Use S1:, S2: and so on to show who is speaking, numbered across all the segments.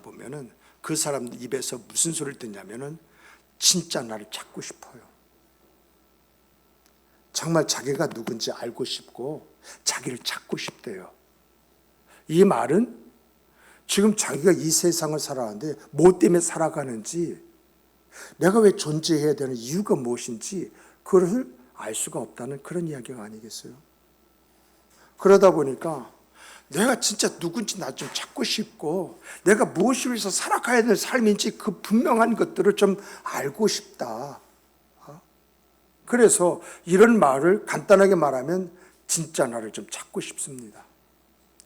S1: 보면은 그 사람 입에서 무슨 소리를 듣냐면은 진짜 나를 찾고 싶어요. 정말 자기가 누군지 알고 싶고 자기를 찾고 싶대요. 이 말은 지금 자기가 이 세상을 살아가는데 뭐 때문에 살아가는지, 내가 왜 존재해야 되는 이유가 무엇인지 그것을 알 수가 없다는 그런 이야기가 아니겠어요? 그러다 보니까 내가 진짜 누군지 나 좀 찾고 싶고 내가 무엇을 위해서 살아가야 될 삶인지 그 분명한 것들을 좀 알고 싶다. 그래서 이런 말을 간단하게 말하면 진짜 나를 좀 찾고 싶습니다.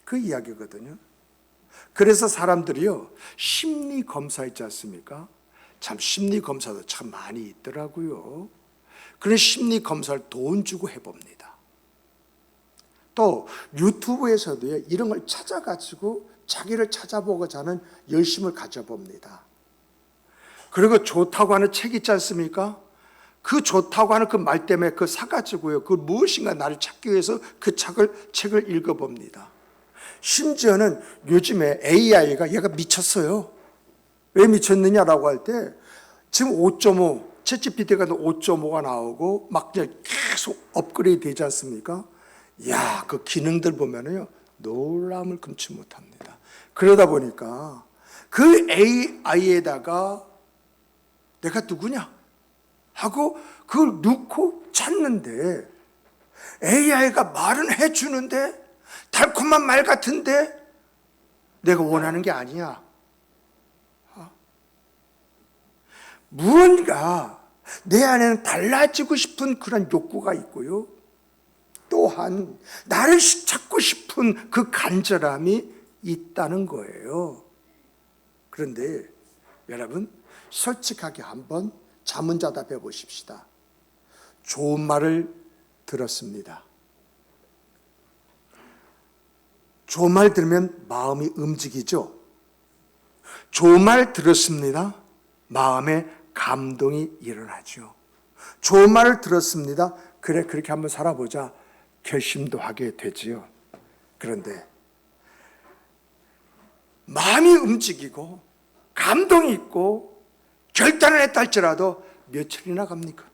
S1: 그 이야기거든요. 그래서 사람들이요, 심리 검사 있지 않습니까? 참 심리 검사도 참 많이 있더라고요. 그런 심리 검사를 돈 주고 해봅니다. 또 유튜브에서도 이런 걸 찾아가지고 자기를 찾아보고자 하는 열심을 가져봅니다. 그리고 좋다고 하는 책 있지 않습니까? 그 좋다고 하는 그 말 때문에 그 사가지고요, 그 무엇인가 나를 찾기 위해서 그 책을 읽어봅니다. 심지어는 요즘에 AI가 얘가 미쳤어요. 왜 미쳤느냐라고 할 때 지금 5.5, 챗GPT가 5.5가 나오고 막 계속 업그레이드 되지 않습니까? 야, 그 기능들 보면은요, 놀람을 금치 못합니다. 그러다 보니까 그 AI에다가 내가 누구냐 하고 그걸 넣고 찾는데 AI가 말은 해주는데 달콤한 말 같은데 내가 원하는 게 아니야. 무언가 내 안에는 달라지고 싶은 그런 욕구가 있고요. 또한 나를 찾고 싶은 그 간절함이 있다는 거예요. 그런데 여러분, 솔직하게 한번 자문자답해 보십시다. 좋은 말을 들었습니다. 좋은 말 들으면 마음이 움직이죠. 좋은 말 들었습니다. 마음에 감동이 일어나죠. 좋은 말을 들었습니다. 그래, 그렇게 한번 살아보자. 결심도 하게 되지요. 그런데 마음이 움직이고 감동이 있고 결단을 했다 할지라도 며칠이나 갑니까?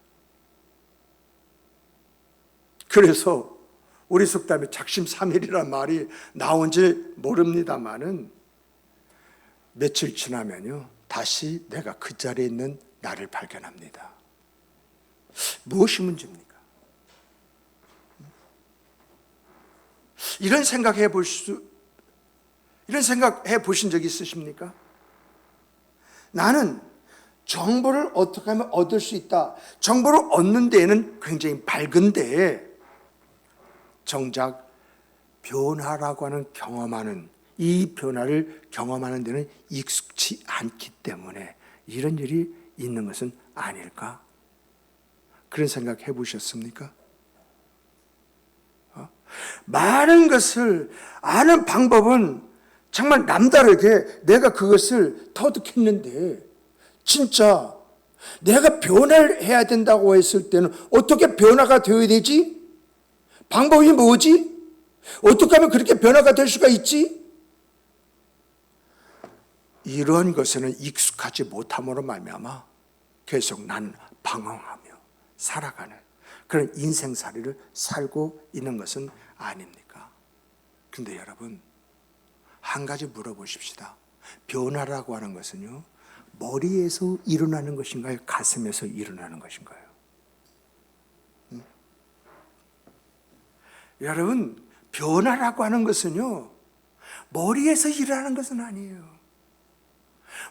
S1: 그래서 우리 속담에 작심삼일이라는 말이 나온지 모릅니다만은 며칠 지나면요, 다시 내가 그 자리에 있는 나를 발견합니다. 무엇이 문제입니까? 이런 생각해 보신 적 있으십니까? 나는 정보를 어떻게 하면 얻을 수 있다. 정보를 얻는 데에는 굉장히 밝은데 정작 변화라고 하는 경험하는, 이 변화를 경험하는 데는 익숙치 않기 때문에 이런 일이 있는 것은 아닐까? 그런 생각 해보셨습니까? 많은 것을 아는 방법은 정말 남다르게 내가 그것을 터득했는데 진짜 내가 변화를 해야 된다고 했을 때는 어떻게 변화가 되어야 되지? 방법이 뭐지? 어떻게 하면 그렇게 변화가 될 수가 있지? 이러한 것에는 익숙하지 못함으로 말미암아 계속 난 방황하며 살아가는 그런 인생살이를 살고 있는 것은 아닙니까? 근데 여러분, 한 가지 물어보십시다. 변화라고 하는 것은요, 머리에서 일어나는 것인가요? 가슴에서 일어나는 것인가요? 여러분, 변화라고 하는 것은요, 머리에서 일어나는 것은 아니에요.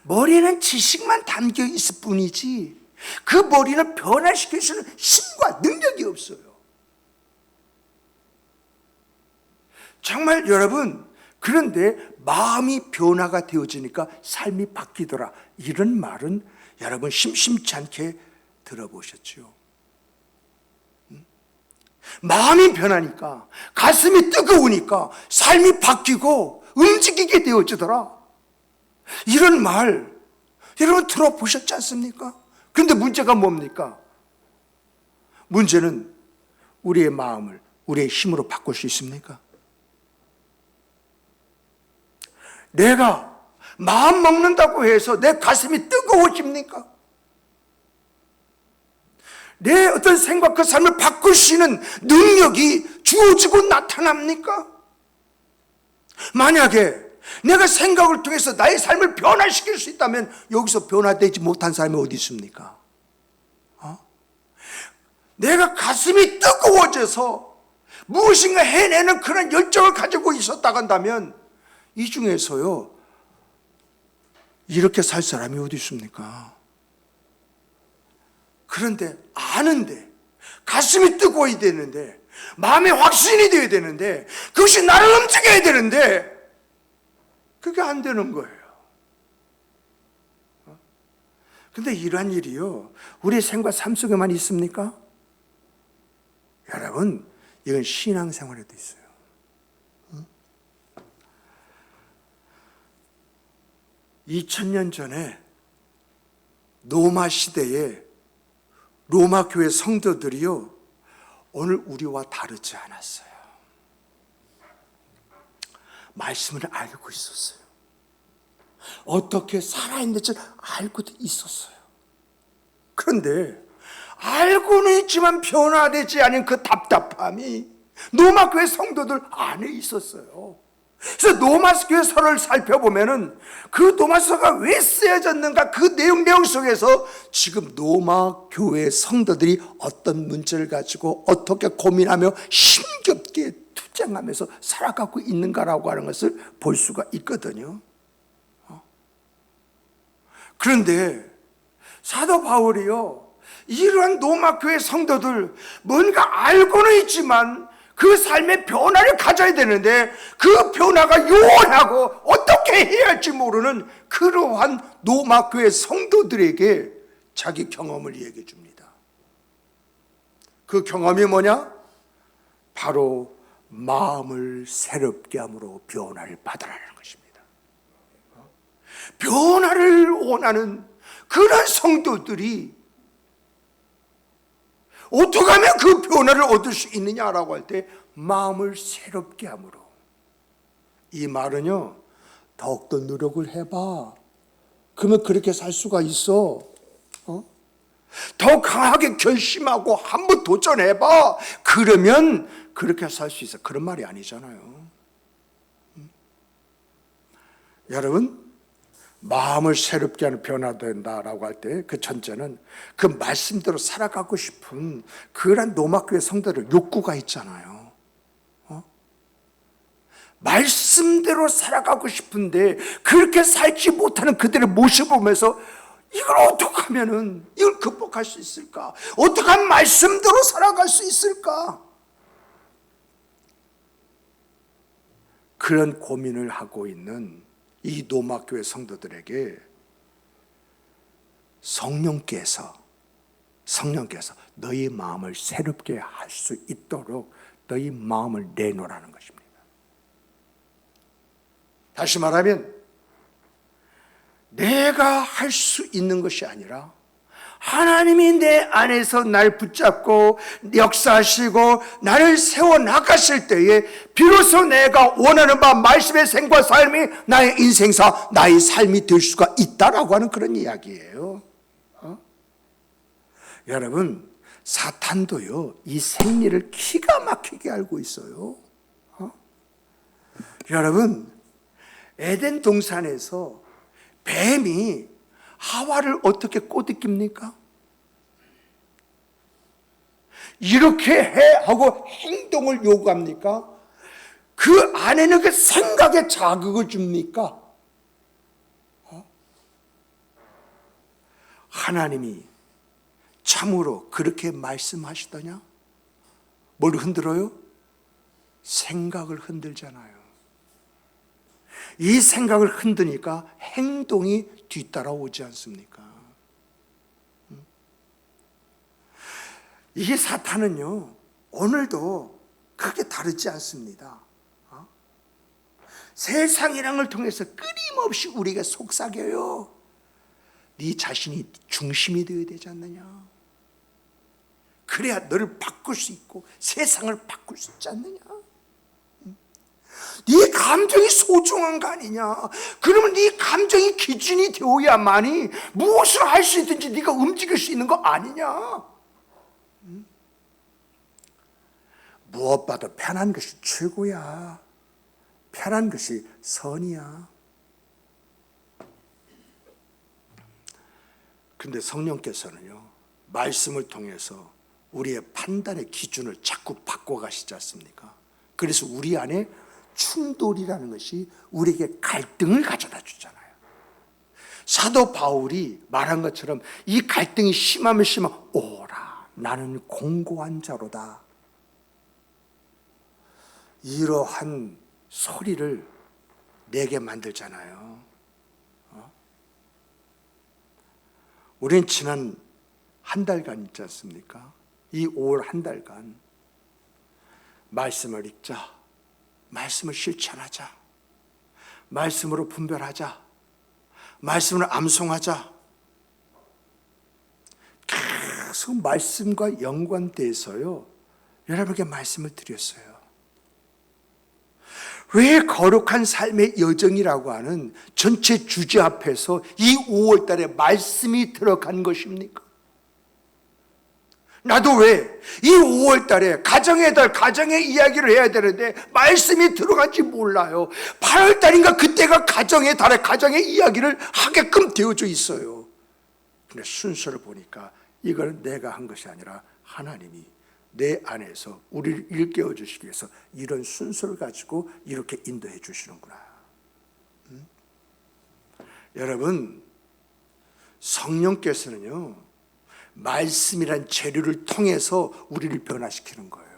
S1: 머리에는 지식만 담겨 있을 뿐이지 그 머리는 변화시킬 수 있는 힘과 능력이 없어요. 정말 여러분, 그런데 마음이 변화가 되어지니까 삶이 바뀌더라. 이런 말은 여러분 심심치 않게 들어보셨죠? 마음이 변하니까, 가슴이 뜨거우니까 삶이 바뀌고 움직이게 되어지더라. 이런 말 여러분 들어보셨지 않습니까? 그런데 문제가 뭡니까? 문제는 우리의 마음을 우리의 힘으로 바꿀 수 있습니까? 내가 마음 먹는다고 해서 내 가슴이 뜨거워집니까? 내 어떤 생각 그 삶을 바꿀 수 있는 능력이 주어지고 나타납니까? 만약에 내가 생각을 통해서 나의 삶을 변화시킬 수 있다면 여기서 변화되지 못한 사람이 어디 있습니까? 내가 가슴이 뜨거워져서 무엇인가 해내는 그런 열정을 가지고 있었다고 한다면 이 중에서요 이렇게 살 사람이 어디 있습니까? 그런데 아는데 가슴이 뜨거워야 되는데 마음에 확신이 되어야 되는데 그것이 나를 움직여야 되는데 그게 안 되는 거예요. 근데 이러한 일이요 우리 생과 삶 속에만 있습니까? 여러분 이건 신앙생활에도 있어요. 2000년 전에 로마 시대에 로마 교회 성도들이요 오늘 우리와 다르지 않았어요. 말씀을 알고 있었어요. 어떻게 살아있는지 알고도 있었어요. 그런데 알고는 있지만 변화되지 않은 그 답답함이 로마 교회 성도들 안에 있었어요. 그래서 로마서를 살펴보면은 그 로마서가 왜 쓰여졌는가 그 내용 속에서 지금 로마 교회 성도들이 어떤 문제를 가지고 어떻게 고민하며 힘겹게 투쟁하면서 살아가고 있는가라고 하는 것을 볼 수가 있거든요. 그런데 사도 바울이요 이러한 로마 교회 성도들 뭔가 알고는 있지만 그 삶의 변화를 가져야 되는데 그 변화가 요원하고 어떻게 해야 할지 모르는 그러한 로마 교회 성도들에게 자기 경험을 얘기해 줍니다. 그 경험이 뭐냐? 바로 마음을 새롭게 함으로 변화를 받아라는 것입니다. 변화를 원하는 그런 성도들이 어떻게 하면 그 변화를 얻을 수 있느냐라고 할 때 마음을 새롭게 함으로. 이 말은요 더욱더 노력을 해봐. 그러면 그렇게 살 수가 있어. 더 강하게 결심하고 한번 도전해봐. 그러면 그렇게 살 수 있어. 그런 말이 아니잖아요. 여러분 마음을 새롭게 하는 변화된다라고 할 때 그 전제는 그 말씀대로 살아가고 싶은 그런 로마교회 성도들 욕구가 있잖아요. 말씀대로 살아가고 싶은데 그렇게 살지 못하는 그들의 모습을 보면서 이걸 어떻게 하면은 이걸 극복할 수 있을까? 어떻게 하면 말씀대로 살아갈 수 있을까? 그런 고민을 하고 있는 이 로마교회 성도들에게 성령께서 너희 마음을 새롭게 할 수 있도록 너희 마음을 내놓으라는 것입니다. 다시 말하면 내가 할 수 있는 것이 아니라 하나님이 내 안에서 날 붙잡고 역사하시고 나를 세워나가실 때에 비로소 내가 원하는 바 말씀의 생과 삶이 나의 인생사, 나의 삶이 될 수가 있다라고 하는 그런 이야기예요. 여러분 사탄도요 이 생리를 기가 막히게 알고 있어요. 여러분 에덴 동산에서 뱀이 하와를 어떻게 꼬드깁니까? 이렇게 해 하고 행동을 요구합니까? 그 안에는 그 생각에 자극을 줍니까? 하나님이 참으로 그렇게 말씀하시더냐? 뭘 흔들어요? 생각을 흔들잖아요. 이 생각을 흔드니까 행동이 뒤따라오지 않습니까? 이게 사탄은요 오늘도 크게 다르지 않습니다. 세상이란 걸 통해서 끊임없이 우리가 속삭여요. 네 자신이 중심이 되어야 되지 않느냐? 그래야 너를 바꿀 수 있고 세상을 바꿀 수 있지 않느냐? 네 감정이 소중한 거 아니냐? 그러면 네 감정이 기준이 되어야만이 무엇을 할 수 있든지 네가 움직일 수 있는 거 아니냐? 무엇보다 편한 것이 최고야. 편한 것이 선이야. 그런데 성령께서는요, 말씀을 통해서 우리의 판단의 기준을 자꾸 바꿔가시지 않습니까? 그래서 우리 안에 충돌이라는 것이 우리에게 갈등을 가져다 주잖아요. 사도 바울이 말한 것처럼 이 갈등이 심하면 오라 나는 공고한 자로다. 이러한 소리를 내게 만들잖아요. 우리는 지난 한 달간 있지 않습니까? 이 5월 한 달간 말씀을 읽자, 말씀을 실천하자, 말씀으로 분별하자, 말씀으로 암송하자, 계속 말씀과 연관돼서요 여러분에게 말씀을 드렸어요. 왜 거룩한 삶의 여정이라고 하는 전체 주제 앞에서 이 5월 달에 말씀이 들어간 것입니까? 나도 왜 이 5월 달에 가정의 달, 가정의 이야기를 해야 되는데 말씀이 들어간지 몰라요. 8월 달인가 그때가 가정의 달에 가정의 이야기를 하게끔 되어져 있어요. 근데 순서를 보니까 이걸 내가 한 것이 아니라 하나님이 내 안에서 우리를 일깨워 주시기 위해서 이런 순서를 가지고 이렇게 인도해 주시는구나. 여러분, 성령께서는요 말씀이란 재료를 통해서 우리를 변화시키는 거예요.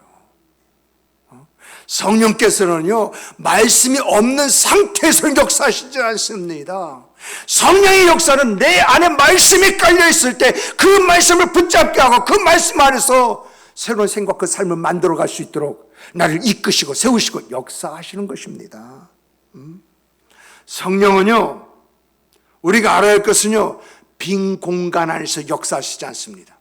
S1: 성령께서는요 말씀이 없는 상태에서 역사하시지 않습니다. 성령의 역사는 내 안에 말씀이 깔려 있을 때 그 말씀을 붙잡게 하고 그 말씀 안에서 새로운 생각, 그 삶을 만들어갈 수 있도록 나를 이끄시고 세우시고 역사하시는 것입니다. 성령은요 우리가 알아야 할 것은요 빈 공간 안에서 역사하시지 않습니다.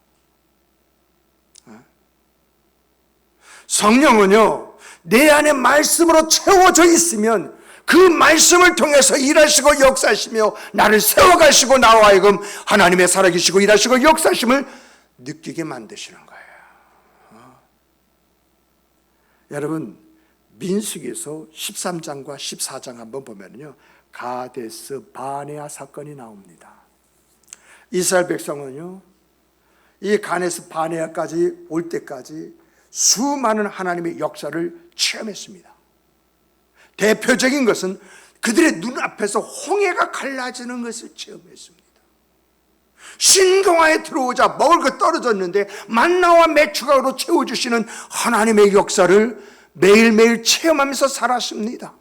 S1: 성령은요 내 안에 말씀으로 채워져 있으면 그 말씀을 통해서 일하시고 역사하시며 나를 세워가시고 나와 하여금 하나님의 살아계시고 일하시고 역사하심을 느끼게 만드시는 거예요. 여러분, 민수기에서 13장과 14장 한번 보면요 가데스 바네아 사건이 나옵니다. 이스라엘 백성은요 이 가데스 바네아까지 올 때까지 수많은 하나님의 역사를 체험했습니다. 대표적인 것은 그들의 눈앞에서 홍해가 갈라지는 것을 체험했습니다. 신경화에 들어오자 먹을 것 떨어졌는데 만나와 메추가로 채워주시는 하나님의 역사를 매일매일 체험하면서 살았습니다.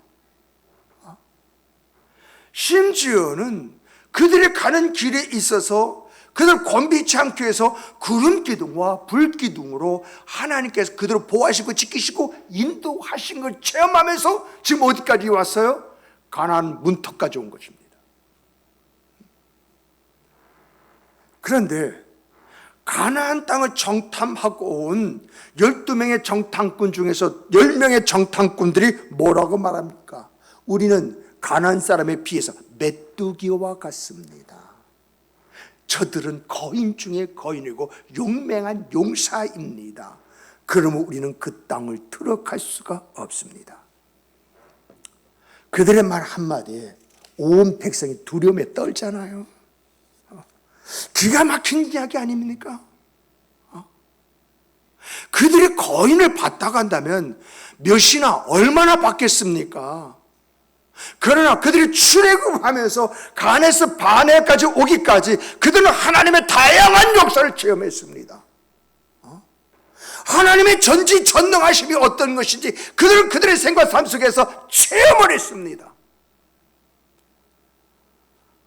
S1: 심지어는 그들이 가는 길에 있어서 그들 곤비치 않기 위해서 구름기둥과 불기둥으로 하나님께서 그들을 보호하시고 지키시고 인도하신 걸 체험하면서 지금 어디까지 왔어요? 가나안 문턱까지 온 것입니다. 그런데 가나안 땅을 정탐하고 온 12명의 정탐꾼 중에서 10명의 정탐꾼들이 뭐라고 말합니까? 우리는 가나안 사람에 비해서 메뚜기와 같습니다. 저들은 거인 중에 거인이고 용맹한 용사입니다. 그러면 우리는 그 땅을 들어갈 수가 없습니다. 그들의 말 한마디에 온 백성이 두려움에 떨잖아요. 기가 막힌 이야기 아닙니까? 그들이 거인을 봤다고 한다면 몇이나 얼마나 받겠습니까? 그러나 그들이 출애굽하면서 간에서 바네까지 오기까지 그들은 하나님의 다양한 역사를 체험했습니다. 하나님의 전지전능하심이 어떤 것인지 그들은 그들의 생각 삶 속에서 체험을 했습니다.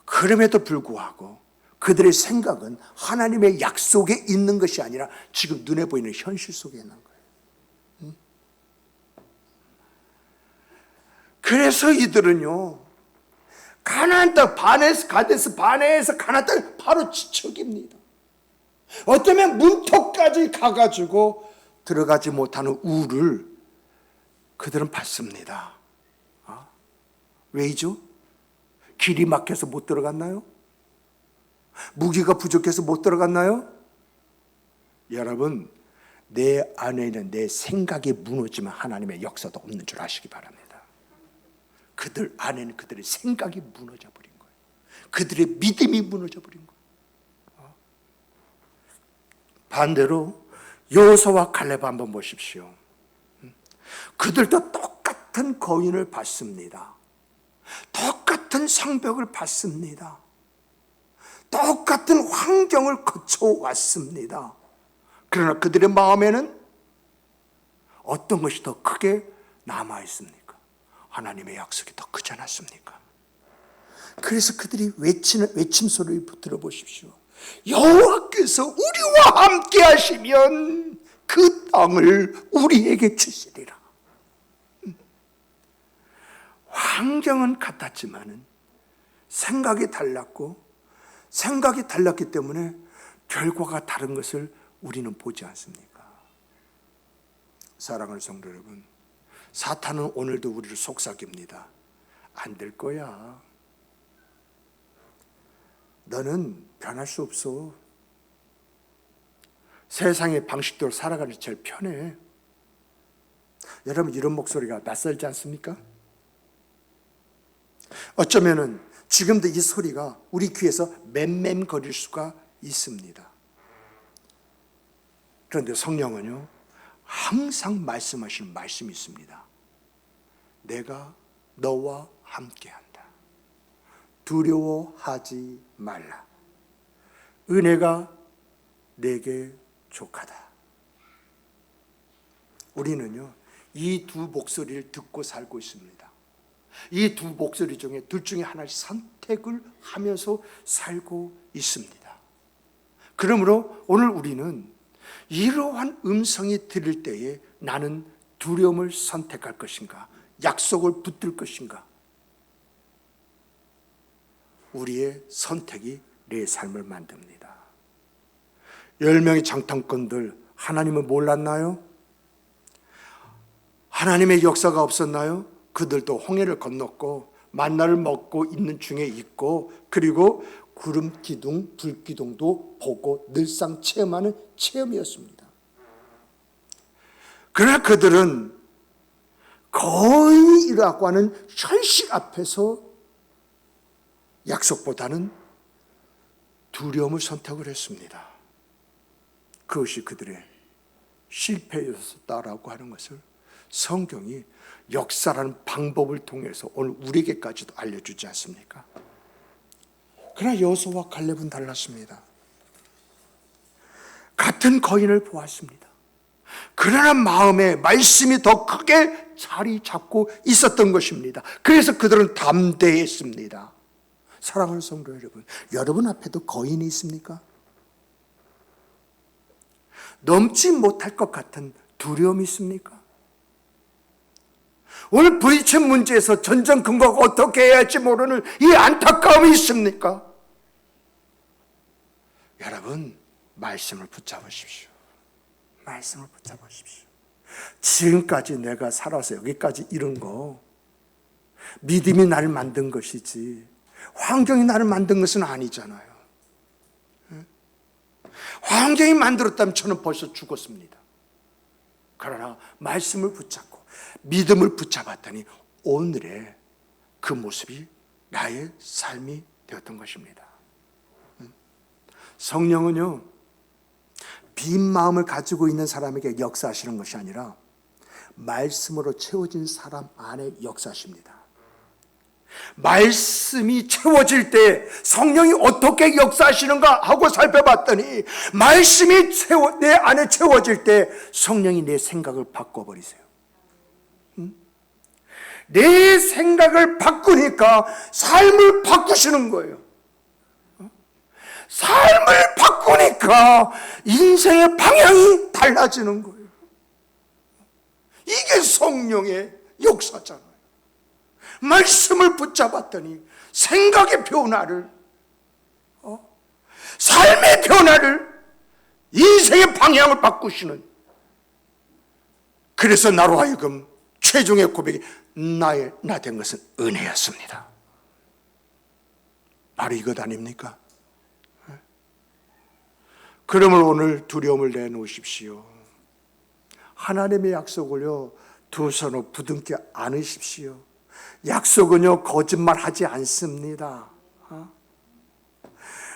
S1: 그럼에도 불구하고 그들의 생각은 하나님의 약속에 있는 것이 아니라 지금 눈에 보이는 현실 속에 있는 거예요. 그래서 이들은요 가나안 땅 가데스 바네에서 가나안 땅 바로 지척입니다. 어쩌면 문턱까지 가가지고 들어가지 못하는 우를 그들은 받습니다. 왜이죠? 길이 막혀서 못 들어갔나요? 무기가 부족해서 못 들어갔나요? 여러분, 내 안에 있는 내 생각이 무너지면 하나님의 역사도 없는 줄 아시기 바랍니다. 그들 안에는 그들의 생각이 무너져 버린 거예요. 그들의 믿음이 무너져 버린 거예요. 반대로 여호수아와 갈렙 한번 보십시오. 그들도 똑같은 거인을 받습니다. 똑같은 성벽을 받습니다. 똑같은 환경을 거쳐왔습니다. 그러나 그들의 마음에는 어떤 것이 더 크게 남아있습니까? 하나님의 약속이 더 크지 않았습니까? 그래서 그들이 외치는 외침소리를 들어보십시오. 여호와께서 우리와 함께 하시면 그 땅을 우리에게 주시리라. 환경은 같았지만은 생각이 달랐고, 생각이 달랐기 때문에 결과가 다른 것을 우리는 보지 않습니까? 사랑하는 성도 여러분, 사탄은 오늘도 우리를 속삭입니다. 안 될 거야. 너는 변할 수 없어. 세상의 방식대로 살아가는 게 제일 편해. 여러분, 이런 목소리가 낯설지 않습니까? 어쩌면은 지금도 이 소리가 우리 귀에서 맴맴거릴 수가 있습니다. 그런데 성령은요, 항상 말씀하시는 말씀이 있습니다. 내가 너와 함께한다. 두려워하지 말라. 은혜가 내게 족하다. 우리는요, 이 두 목소리를 듣고 살고 있습니다. 이 두 목소리 중에 둘 중에 하나를 선택을 하면서 살고 있습니다. 그러므로 오늘 우리는 이러한 음성이 들릴 때에 나는 두려움을 선택할 것인가, 약속을 붙들 것인가, 우리의 선택이 내 삶을 만듭니다. 10명의 장탐꾼들, 하나님을 몰랐나요? 하나님의 역사가 없었나요? 그들도 홍해를 건넜고 만나를 먹고 있는 중에 있고, 그리고 구름 기둥, 불 기둥도 보고 늘상 체험하는 체험이었습니다. 그러나 그들은 거인이라고 하는 현실 앞에서 약속보다는 두려움을 선택을 했습니다. 그것이 그들의 실패였다라고 하는 것을 성경이 역사라는 방법을 통해서 오늘 우리에게까지도 알려주지 않습니까? 그러나 여호수아와 갈렙은 달랐습니다. 같은 거인을 보았습니다. 그러나 마음에 말씀이 더 크게 자리 잡고 있었던 것입니다. 그래서 그들은 담대했습니다. 사랑하는 성도 여러분, 여러분 앞에도 거인이 있습니까? 넘지 못할 것 같은 두려움이 있습니까? 오늘 부딪힌 문제에서 전전 근거가 어떻게 해야 할지 모르는 이 안타까움이 있습니까? 여러분, 말씀을 붙잡으십시오. 말씀을 붙잡으십시오. 지금까지 내가 살아서 여기까지 이른 거, 믿음이 나를 만든 것이지 환경이 나를 만든 것은 아니잖아요. 환경이 만들었다면 저는 벌써 죽었습니다. 그러나 말씀을 붙잡고 믿음을 붙잡았더니 오늘의 그 모습이 나의 삶이 되었던 것입니다. 성령은요, 빈 마음을 가지고 있는 사람에게 역사하시는 것이 아니라 말씀으로 채워진 사람 안에 역사하십니다. 말씀이 채워질 때 성령이 어떻게 역사하시는가 하고 살펴봤더니, 말씀이 내 안에 채워질 때 성령이 내 생각을 바꿔버리세요. 내 생각을 바꾸니까 삶을 바꾸시는 거예요. 삶을 바꾸니까 인생의 방향이 달라지는 거예요. 이게 성령의 역사잖아요. 말씀을 붙잡았더니 생각의 변화를, 삶의 변화를, 인생의 방향을 바꾸시는, 그래서 나로 하여금 최종의 고백이 나 된 것은 은혜였습니다. 바로 이것 아닙니까? 그러므로 오늘 두려움을 내놓으십시오. 하나님의 약속을요, 두 손으로 부둥켜 안으십시오. 약속은요, 거짓말하지 않습니다.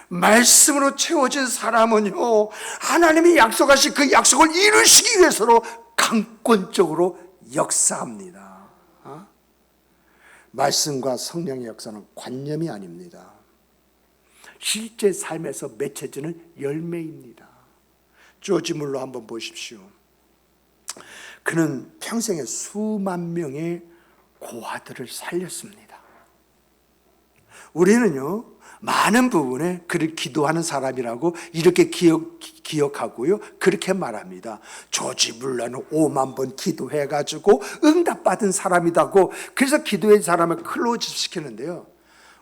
S1: 말씀으로 채워진 사람은요, 하나님이 약속하신 그 약속을 이루시기 위해서로 강권적으로 역사합니다. 말씀과 성령의 역사는 관념이 아닙니다. 실제 삶에서 맺혀지는 열매입니다. 조지 물러 한번 보십시오. 그는 평생에 수만 명의 고아들을 살렸습니다. 우리는요, 많은 부분에 그를 기도하는 사람이라고 이렇게 기억하고요, 그렇게 말합니다. 조지 물러는 5만 번 기도해가지고 응답받은 사람이다고, 그래서 기도의 사람을 클로즈 시키는데요,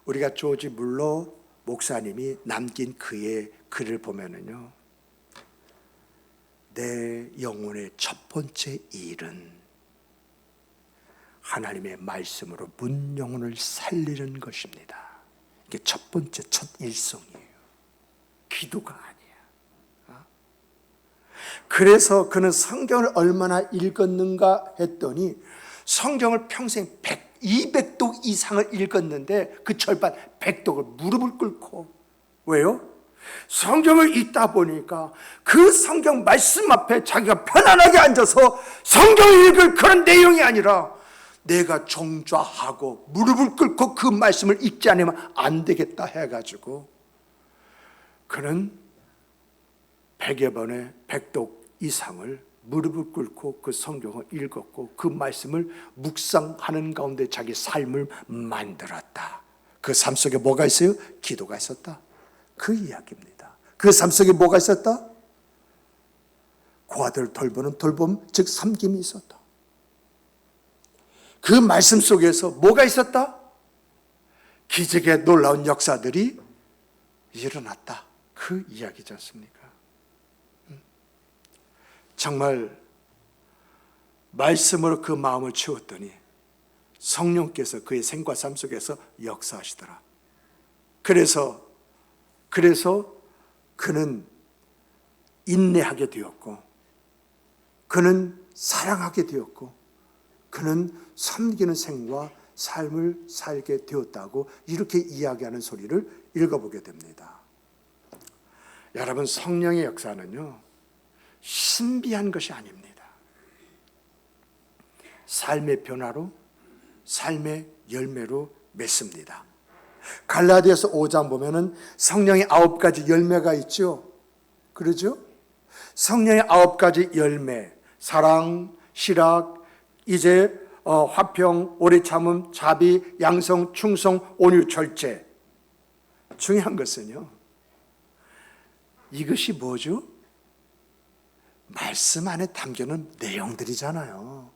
S1: 우리가 조지 물러 목사님이 남긴 그의 글을 보면은요, 내 영혼의 첫 번째 일은 하나님의 말씀으로 문 영혼을 살리는 것입니다. 이게 첫 번째, 첫 일성이에요. 기도가 아니야. 그래서 그는 성경을 얼마나 읽었는가 했더니 성경을 평생 200독 이상을 읽었는데 그 절반 100독을 무릎을 꿇고, 왜요? 성경을 읽다 보니까 그 성경 말씀 앞에 자기가 편안하게 앉아서 성경을 읽을 그런 내용이 아니라 내가 정좌하고 무릎을 꿇고 그 말씀을 읽지 않으면 안 되겠다 해가지고 그는 100여 번의 100독 이상을 무릎을 꿇고 그 성경을 읽었고 그 말씀을 묵상하는 가운데 자기 삶을 만들었다. 그 삶 속에 뭐가 있어요? 기도가 있었다. 그 이야기입니다. 그 삶 속에 뭐가 있었다? 고아들 돌보는 돌봄, 즉 섬김이 있었다. 그 말씀 속에서 뭐가 있었다? 기적의 놀라운 역사들이 일어났다. 그 이야기지 않습니까? 정말 말씀으로 그 마음을 채웠더니 성령께서 그의 생과 삶 속에서 역사하시더라. 그래서 그는 인내하게 되었고, 그는 사랑하게 되었고, 그는 섬기는 생과 삶을 살게 되었다고 이렇게 이야기하는 소리를 읽어보게 됩니다. 여러분, 성령의 역사는요, 신비한 것이 아닙니다. 삶의 변화로, 삶의 열매로 맺습니다. 갈라디아서 5장 보면은 성령의 9가지 열매가 있죠. 그러죠? 성령의 9가지 열매, 사랑, 실학, 이제 화평, 오래 참음, 자비, 양성, 충성, 온유, 절제. 중요한 것은요, 이것이 뭐죠? 말씀 안에 담겨있는 내용들이잖아요.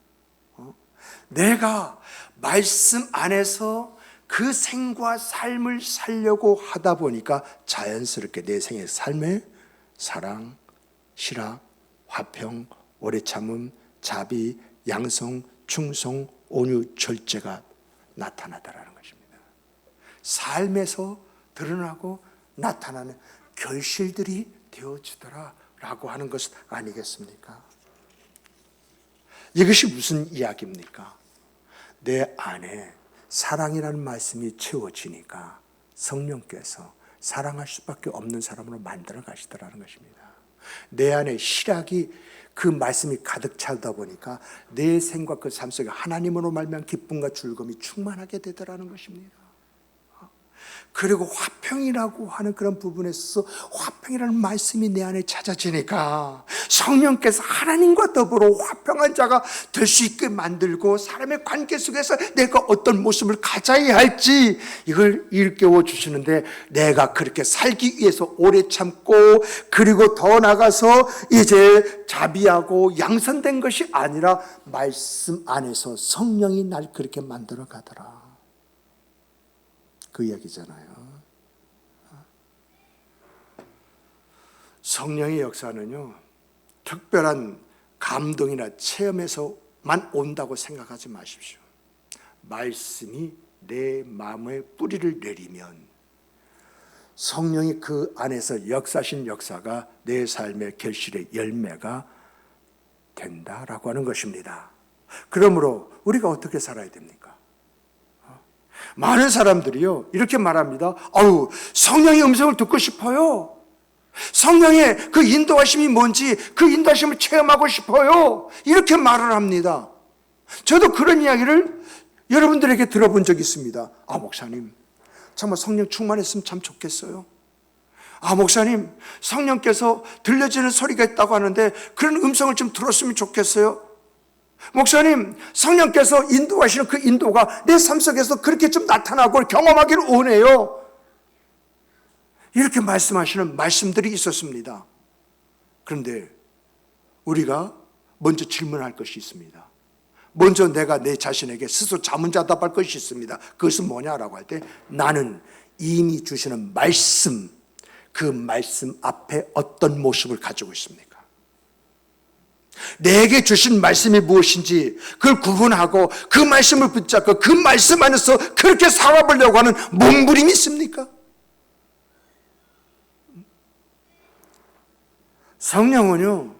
S1: 내가 말씀 안에서 그 생과 삶을 살려고 하다 보니까 자연스럽게 내 생의 삶에 사랑, 실학, 화평, 오래 참음, 자비, 양성, 충성, 온유, 절제가 나타나더라는 것입니다. 삶에서 드러나고 나타나는 결실들이 되어지더라라고 하는 것 아니겠습니까? 이것이 무슨 이야기입니까? 내 안에 사랑이라는 말씀이 채워지니까 성령께서 사랑할 수밖에 없는 사람으로 만들어 가시더라는 것입니다. 내 안에 실학이 그 말씀이 가득 차다 보니까 내 생과 그 삶 속에 하나님으로 말미암은 기쁨과 즐거움이 충만하게 되더라는 것입니다. 그리고 화평이라고 하는 그런 부분에 있어서 화평이라는 말씀이 내 안에 찾아지니까 성령께서 하나님과 더불어 화평한 자가 될 수 있게 만들고 사람의 관계 속에서 내가 어떤 모습을 가져야 할지 이걸 일깨워 주시는데, 내가 그렇게 살기 위해서 오래 참고 그리고 더 나가서 이제 자비하고 양선된 것이 아니라 말씀 안에서 성령이 날 그렇게 만들어 가더라. 그 이야기잖아요. 성령의 역사는요, 특별한 감동이나 체험에서만 온다고 생각하지 마십시오. 말씀이 내 마음에 뿌리를 내리면 성령이 그 안에서 역사하신 역사가 내 삶의 결실의 열매가 된다라고 하는 것입니다. 그러므로 우리가 어떻게 살아야 됩니까? 많은 사람들이요 이렇게 말합니다. 아우, 성령의 음성을 듣고 싶어요. 성령의 그 인도하심이 뭔지 그 인도하심을 체험하고 싶어요. 이렇게 말을 합니다. 저도 그런 이야기를 여러분들에게 들어본 적이 있습니다. 아, 목사님, 정말 성령 충만했으면 참 좋겠어요. 아, 목사님, 성령께서 들려지는 소리가 있다고 하는데 그런 음성을 좀 들었으면 좋겠어요. 목사님, 성령께서 인도하시는 그 인도가 내 삶 속에서 그렇게 좀 나타나고 경험하기를 원해요. 이렇게 말씀하시는 말씀들이 있었습니다. 그런데 우리가 먼저 질문할 것이 있습니다. 먼저 내가 내 자신에게 스스로 자문자답할 것이 있습니다. 그것은 뭐냐라고 할 때 나는 이미 주시는 말씀, 그 말씀 앞에 어떤 모습을 가지고 있습니까? 내게 주신 말씀이 무엇인지 그걸 구분하고 그 말씀을 붙잡고 그 말씀 안에서 그렇게 살아보려고 하는 몸부림이 있습니까? 성령은요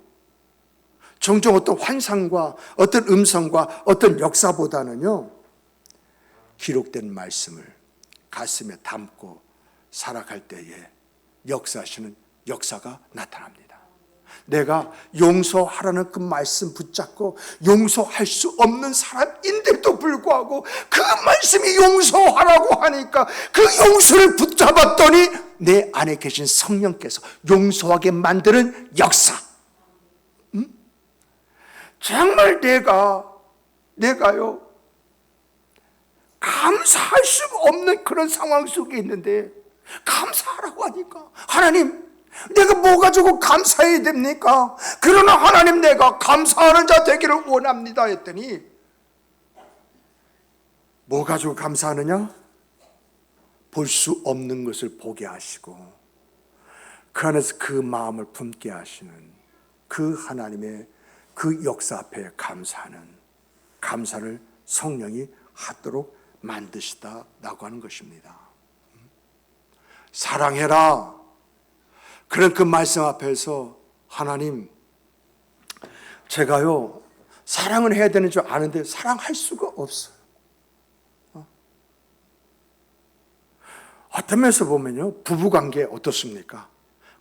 S1: 종종 어떤 환상과 어떤 음성과 어떤 역사보다는요 기록된 말씀을 가슴에 담고 살아갈 때에 역사하시는 역사가 나타납니다. 내가 용서하라는 그 말씀 붙잡고 용서할 수 없는 사람인데도 불구하고 그 말씀이 용서하라고 하니까 그 용서를 붙잡았더니 내 안에 계신 성령께서 용서하게 만드는 역사. 정말 내가요 감사할 수 없는 그런 상황 속에 있는데 감사하라고 하니까 하나님, 내가 뭐 가지고 감사해야 됩니까? 그러나 하나님, 내가 감사하는 자 되기를 원합니다 했더니 뭐 가지고 감사하느냐? 볼 수 없는 것을 보게 하시고 그 안에서 그 마음을 품게 하시는 그 하나님의 그 역사 앞에 감사하는 감사를 성령이 하도록 만드시다라고 하는 것입니다. 사랑해라. 그런 그 말씀 앞에서 하나님, 제가요 사랑을 해야 되는 줄 아는데 사랑할 수가 없어요. 어떤 면에서 보면요 부부관계 어떻습니까?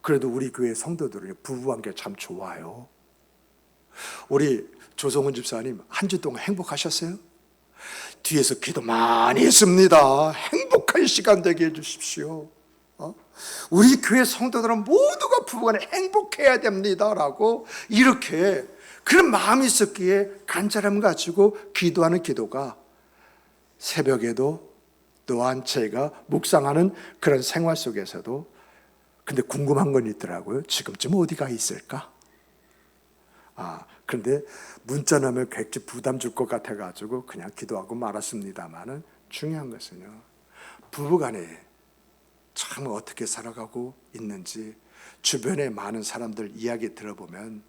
S1: 그래도 우리 교회 성도들은 부부관계 참 좋아요. 우리 조성훈 집사님 한 주 동안 행복하셨어요? 뒤에서 기도 많이 했습니다. 행복한 시간 되게 해주십시오. 우리 교회 성도들은 모두가 부부간에 행복해야 됩니다라고 이렇게 그런 마음이 있었기에 간절함 가지고 기도하는 기도가 새벽에도 또한 제가 묵상하는 그런 생활 속에서도 근데 궁금한 건 있더라고요. 지금쯤 어디가 있을까? 그런데 문자 넣으면 객지 부담 줄 것 같아가지고 그냥 기도하고 말았습니다만은 중요한 것은요 부부간에 참 어떻게 살아가고 있는지 주변에 많은 사람들 이야기 들어보면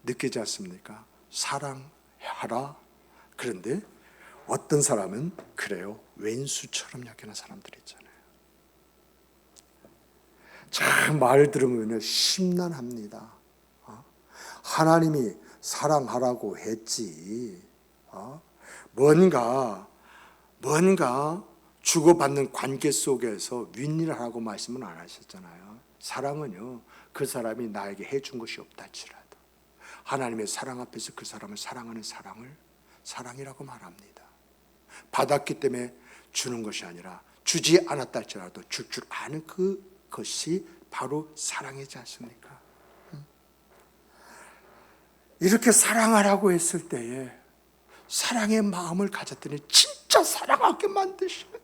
S1: 느끼지 않습니까? 사랑하라. 그런데 어떤 사람은 그래요 왼수처럼 여기는 사람들이 있잖아요. 참 말 들으면 심란합니다. 하나님이 사랑하라고 했지. 뭔가 주고받는 관계 속에서 윈윈을 하라고 말씀은 안 하셨잖아요. 사랑은요 그 사람이 나에게 해준 것이 없다 할지라도 하나님의 사랑 앞에서 그 사람을 사랑하는 사랑을 사랑이라고 말합니다. 받았기 때문에 주는 것이 아니라 주지 않았다 할지라도 줄 아는 그것이 바로 사랑이지 않습니까? 이렇게 사랑하라고 했을 때에 사랑의 마음을 가졌더니 진짜 사랑하게 만드시는,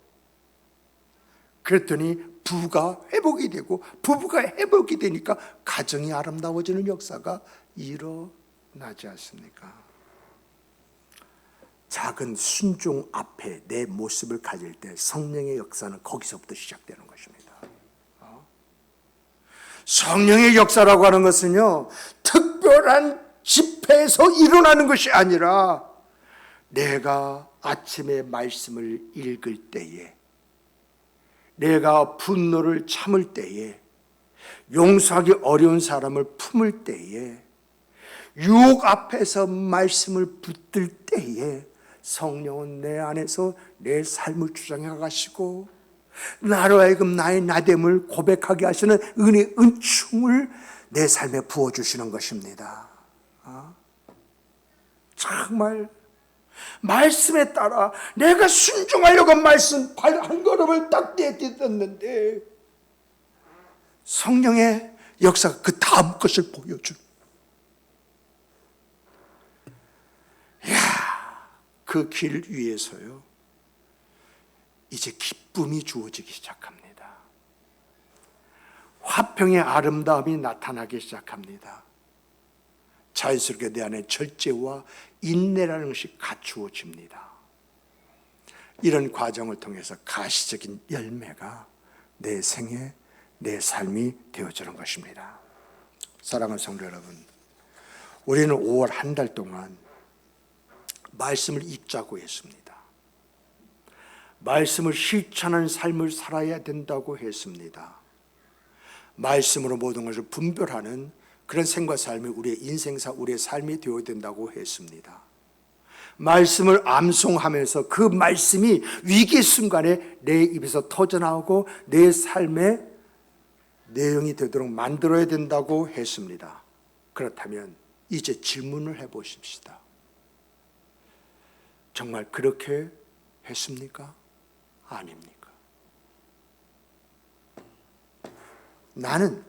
S1: 그랬더니 부가 회복이 되고 부부가 회복이 되니까 가정이 아름다워지는 역사가 일어나지 않습니까? 작은 순종 앞에 내 모습을 가질 때 성령의 역사는 거기서부터 시작되는 것입니다. 성령의 역사라고 하는 것은요 특별한 집회에서 일어나는 것이 아니라 내가 아침에 말씀을 읽을 때에, 내가 분노를 참을 때에, 용서하기 어려운 사람을 품을 때에, 유혹 앞에서 말씀을 붙들 때에 성령은 내 안에서 내 삶을 주장해 가시고 나로 하여금 나의 나됨을 고백하게 하시는 은혜, 은총을 내 삶에 부어주시는 것입니다. 정말 말씀에 따라 내가 순종하려고 말씀 한 걸음을 딱 내딛었는데 성령의 역사가 그 다음 것을 보여준, 그 길 위에서요 이제 기쁨이 주어지기 시작합니다. 화평의 아름다움이 나타나기 시작합니다. 자연스럽게 내 안에 절제와 인내라는 것이 갖추어집니다. 이런 과정을 통해서 가시적인 열매가 내 생애, 내 삶이 되어지는 것입니다. 사랑하는 성도 여러분, 우리는 5월 한 달 동안 말씀을 읽자고 했습니다. 말씀을 실천하는 삶을 살아야 된다고 했습니다. 말씀으로 모든 것을 분별하는 그런 생과 삶이 우리의 인생사, 우리의 삶이 되어야 된다고 했습니다. 말씀을 암송하면서 그 말씀이 위기 순간에 내 입에서 터져나오고 내 삶의 내용이 되도록 만들어야 된다고 했습니다. 그렇다면 이제 질문을 해보십시다. 정말 그렇게 했습니까? 아닙니까? 나는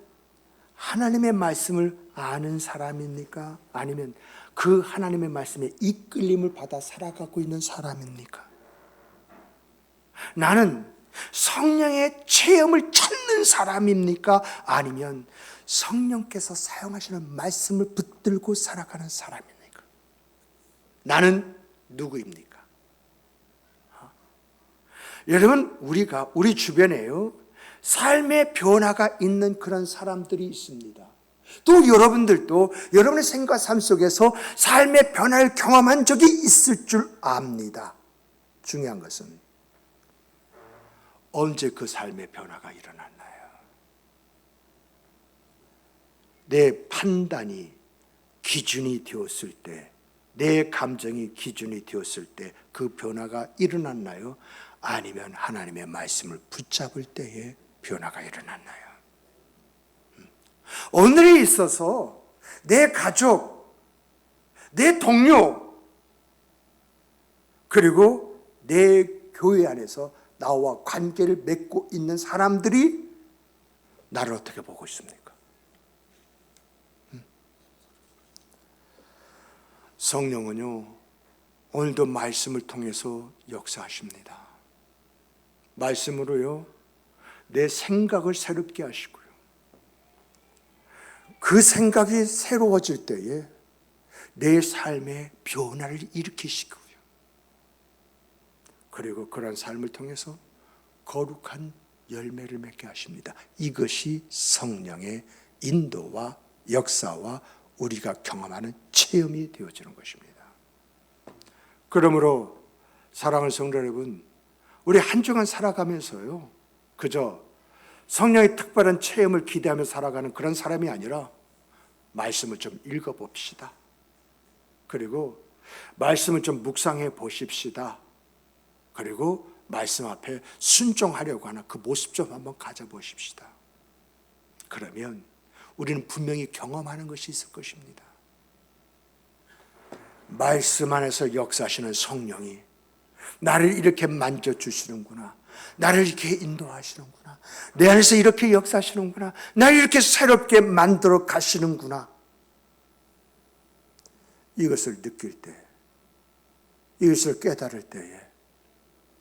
S1: 하나님의 말씀을 아는 사람입니까? 아니면 그 하나님의 말씀에 이끌림을 받아 살아가고 있는 사람입니까? 나는 성령의 체험을 찾는 사람입니까? 아니면 성령께서 사용하시는 말씀을 붙들고 살아가는 사람입니까? 나는 누구입니까? 여러분, 우리 주변에요 삶의 변화가 있는 그런 사람들이 있습니다. 또 여러분들도 여러분의 생과 삶 속에서 삶의 변화를 경험한 적이 있을 줄 압니다. 중요한 것은 언제 그 삶의 변화가 일어났나요? 내 판단이 기준이 되었을 때, 내 감정이 기준이 되었을 때 그 변화가 일어났나요? 아니면 하나님의 말씀을 붙잡을 때에 변화가 일어났나요? 오늘에 있어서 내 가족, 내 동료, 그리고 내 교회 안에서 나와 관계를 맺고 있는 사람들이 나를 어떻게 보고 있습니까? 성령은요 오늘도 말씀을 통해서 역사하십니다. 말씀으로요 내 생각을 새롭게 하시고요, 그 생각이 새로워질 때에 내 삶의 변화를 일으키시고요, 그리고 그런 삶을 통해서 거룩한 열매를 맺게 하십니다. 이것이 성령의 인도와 역사와 우리가 경험하는 체험이 되어지는 것입니다. 그러므로 사랑하는 성도 여러분, 우리 한 주간 살아가면서요 그저 성령의 특별한 체험을 기대하며 살아가는 그런 사람이 아니라 말씀을 좀 읽어봅시다. 그리고 말씀을 좀 묵상해 보십시다. 그리고 말씀 앞에 순종하려고 하는 그 모습 좀 한번 가져보십시다. 그러면 우리는 분명히 경험하는 것이 있을 것입니다. 말씀 안에서 역사하시는 성령이 나를 이렇게 만져주시는구나, 나를 이렇게 인도하시는구나, 내 안에서 이렇게 역사하시는구나, 나를 이렇게 새롭게 만들어 가시는구나, 이것을 느낄 때, 이것을 깨달을 때에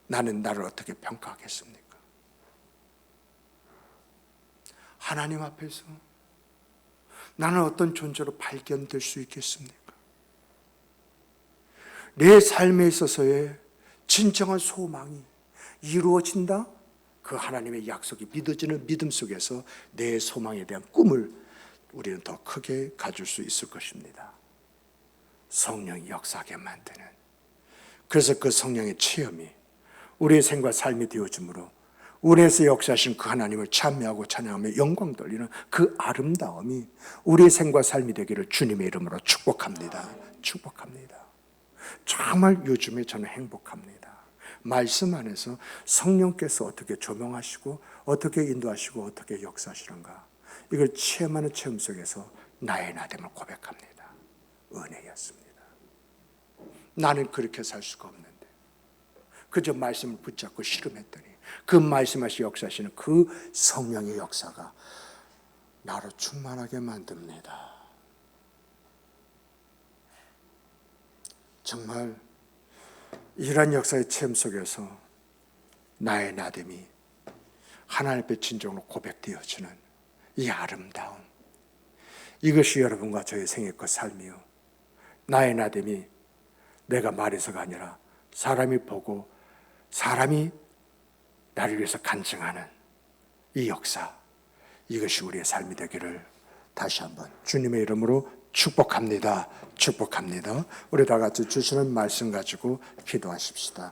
S1: 나는 나를 어떻게 평가하겠습니까? 하나님 앞에서 나는 어떤 존재로 발견될 수 있겠습니까? 내 삶에 있어서의 진정한 소망이 이루어진다? 그 하나님의 약속이 믿어지는 믿음 속에서 내 소망에 대한 꿈을 우리는 더 크게 가질 수 있을 것입니다. 성령이 역사하게 만드는 그래서 그 성령의 체험이 우리의 생과 삶이 되어줌으로 우리에서 역사하신 그 하나님을 찬미하고 찬양하며 영광 돌리는 그 아름다움이 우리의 생과 삶이 되기를 주님의 이름으로 축복합니다. 축복합니다. 정말 요즘에 저는 행복합니다. 말씀 안에서 성령께서 어떻게 조명하시고 어떻게 인도하시고 어떻게 역사하시는가, 이걸 체험하는 체험 속에서 나의 나됨을 고백합니다. 은혜였습니다. 나는 그렇게 살 수가 없는데 그저 말씀을 붙잡고 씨름했더니 그 말씀하시 역사하시는 그 성령의 역사가 나로 충만하게 만듭니다. 정말 이러한 역사의 체험 속에서 나의 나됨이 하나님 앞에 진정으로 고백되어지는 이 아름다움, 이것이 여러분과 저의 생의 것 삶이요, 나의 나됨이 내가 말해서가 아니라 사람이 보고 사람이 나를 위해서 간증하는 이 역사, 이것이 우리의 삶이 되기를 다시 한번 주님의 이름으로 축복합니다. 축복합니다. 우리 다 같이 주시는 말씀 가지고 기도하십시다.